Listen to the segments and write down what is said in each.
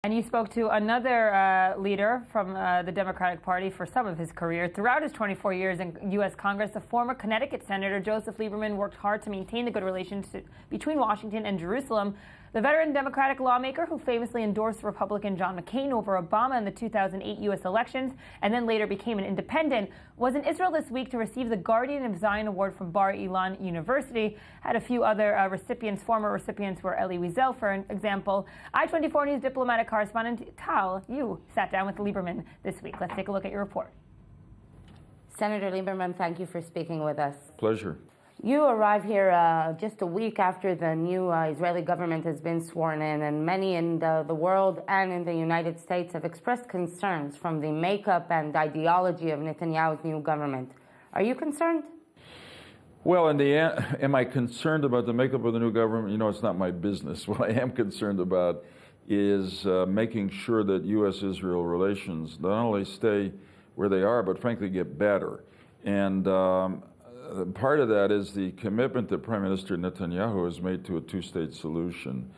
And you spoke to another leader from the Democratic Party for some of his career. Throughout his 24 years in U.S. Congress, the former Connecticut Senator Joseph Lieberman worked hard to maintain the good relations between Washington and Jerusalem. The veteran Democratic lawmaker who famously endorsed Republican John McCain over Obama in the 2008 U.S. elections and then later became an independent was in Israel this week to receive the Guardian of Zion Award from Bar Ilan University. Had a few other former recipients were Elie Wiesel, for example. i24 News diplomatic correspondent Tal, you sat down with Lieberman this week. Let's take a look at your report. Senator Lieberman, thank you for speaking with us. Pleasure. You arrive here just a week after the new Israeli government has been sworn in, and many in the world and in the United States have expressed concerns from the makeup and ideology of Netanyahu's new government. Are you concerned? Well, in the end, am I concerned about the makeup of the new government? You know, it's not my business. What I am concerned about is making sure that U.S.-Israel relations not only stay where they are, but frankly get better. And part of that is the commitment that Prime Minister Netanyahu has made to a two-state solution.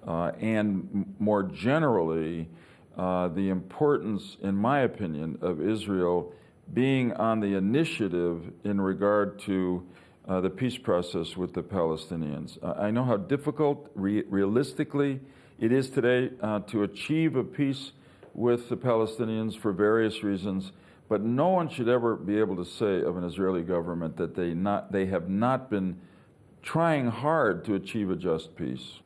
And more generally, the importance, in my opinion, of Israel being on the initiative in regard to the peace process with the Palestinians. I know how difficult, realistically, it is today to achieve a peace with the Palestinians for various reasons, but no one should ever be able to say of an Israeli government that they have not been trying hard to achieve a just peace.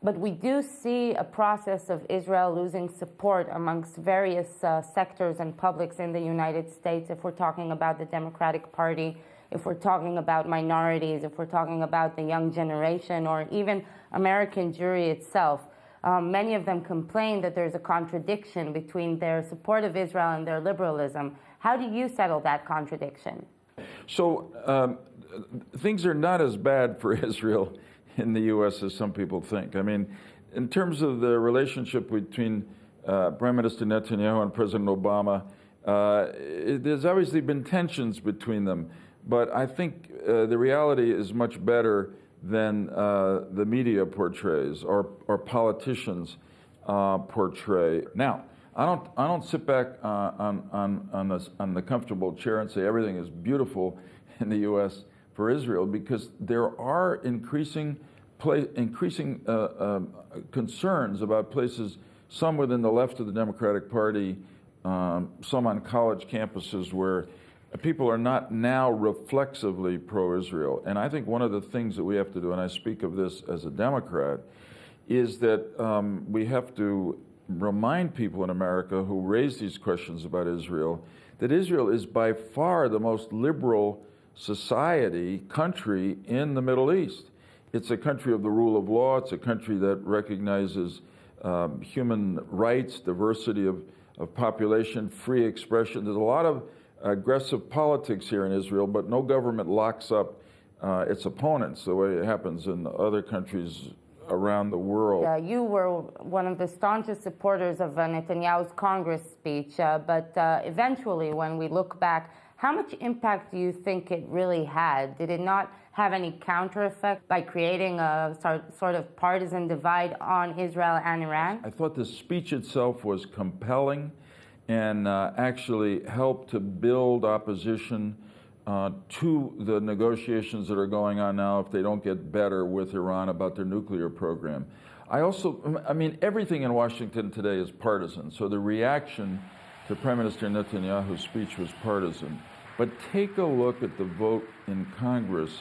But we do see a process of Israel losing support amongst various sectors and publics in the United States, if we're talking about the Democratic Party, if we're talking about minorities, if we're talking about the young generation, or even American Jewry itself. Many of them complain that there's a contradiction between their support of Israel and their liberalism. How do you settle that contradiction? So things are not as bad for Israel in the U.S. as some people think. I mean, in terms of the relationship between Prime Minister Netanyahu and President Obama, there's obviously been tensions between them. But I think the reality is much better than the media portrays or politicians portray. Now, I don't sit back on the comfortable chair and say everything is beautiful in the U.S. for Israel, because there are increasing concerns about places, some within the left of the Democratic Party, some on college campuses, where people are not now reflexively pro-Israel. And I think one of the things that we have to do, and I speak of this as a Democrat, is that we have to remind people in America who raise these questions about Israel that Israel is by far the most liberal country in the Middle East. It's a country of the rule of law. It's a country that recognizes human rights, diversity of population, free expression. There's a lot of aggressive politics here in Israel, but no government locks up its opponents the way it happens in other countries around the world. You were one of the staunchest supporters of Netanyahu's Congress speech, but eventually, when we look back, how much impact do you think it really had? Did it not have any counter effect by creating a sort of partisan divide on Israel and Iran? I thought the speech itself was compelling and actually help to build opposition to the negotiations that are going on now, if they don't get better, with Iran about their nuclear program. I mean, everything in Washington today is partisan, so the reaction to Prime Minister Netanyahu's speech was partisan. But take a look at the vote in Congress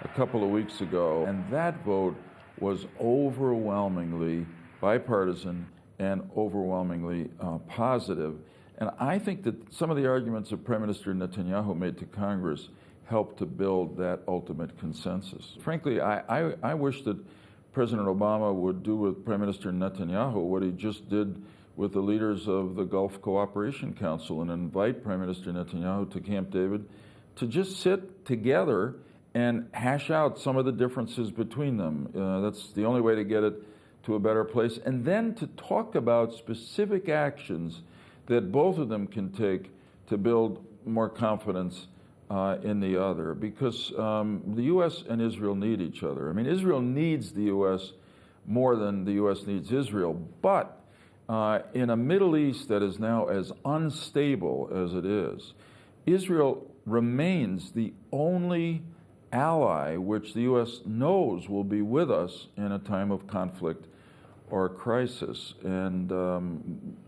a couple of weeks ago, and that vote was overwhelmingly bipartisan and overwhelmingly positive. And I think that some of the arguments that Prime Minister Netanyahu made to Congress helped to build that ultimate consensus. Frankly, I wish that President Obama would do with Prime Minister Netanyahu what he just did with the leaders of the Gulf Cooperation Council and invite Prime Minister Netanyahu to Camp David to just sit together and hash out some of the differences between them. That's the only way to get it to a better place. And then to talk about specific actions that both of them can take to build more confidence in the other. Because the U.S. and Israel need each other. I mean, Israel needs the U.S. more than the U.S. needs Israel. But in a Middle East that is now as unstable as it is, Israel remains the only ally which the U.S. knows will be with us in a time of conflict or crisis, and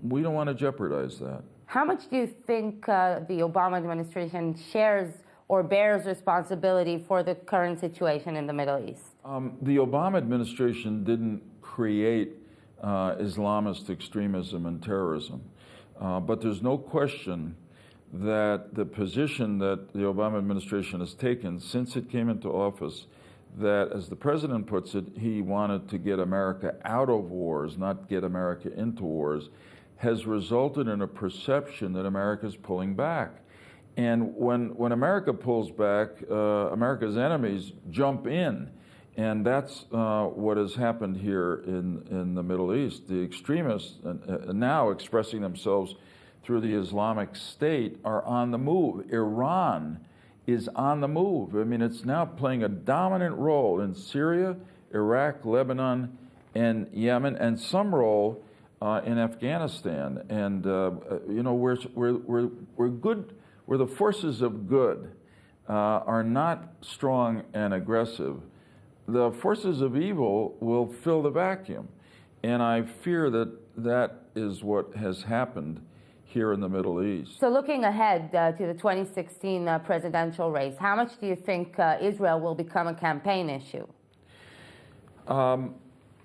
we don't want to jeopardize that. How much do you think the Obama administration shares or bears responsibility for the current situation in the Middle East? The Obama administration didn't create Islamist extremism and terrorism, but there's no question that the position that the Obama administration has taken since it came into office, that, as the president puts it, he wanted to get America out of wars, not get America into wars, has resulted in a perception that America is pulling back. And when America pulls back, America's enemies jump in. And that's what has happened here in the Middle East. The extremists, now expressing themselves through the Islamic State, are on the move. Iran is on the move. I mean, it's now playing a dominant role in Syria, Iraq, Lebanon, and Yemen, and some role in Afghanistan. And you know, we're good. Where the forces of good are not strong and aggressive, the forces of evil will fill the vacuum. And I fear that that is what has happened here in the Middle East. So looking ahead to the 2016 presidential race, how much do you think Israel will become a campaign issue?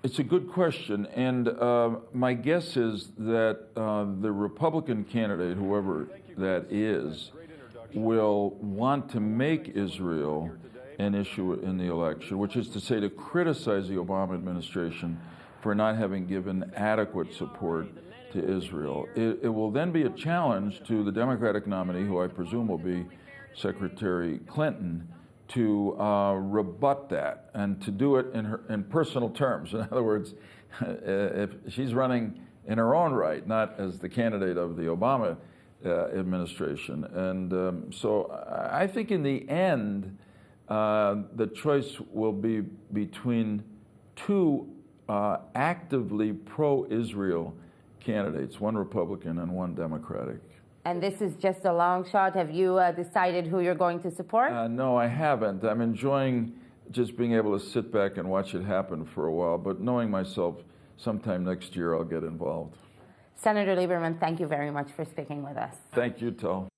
It's a good question, and my guess is that the Republican candidate, whoever that is, will want to make Israel an issue in the election, which is to say to criticize the Obama administration for not having given adequate support to Israel. It will then be a challenge to the Democratic nominee, who I presume will be Secretary Clinton, to rebut that and to do it in personal terms. In other words, if she's running in her own right, not as the candidate of the Obama administration. And so I think in the end, the choice will be between two actively pro-Israel candidates, one Republican and one Democratic. And this is just a long shot. Have you decided who you're going to support? No, I haven't. I'm enjoying just being able to sit back and watch it happen for a while, but knowing myself, sometime next year I'll get involved. Senator Lieberman, thank you very much for speaking with us. Thank you, Tal.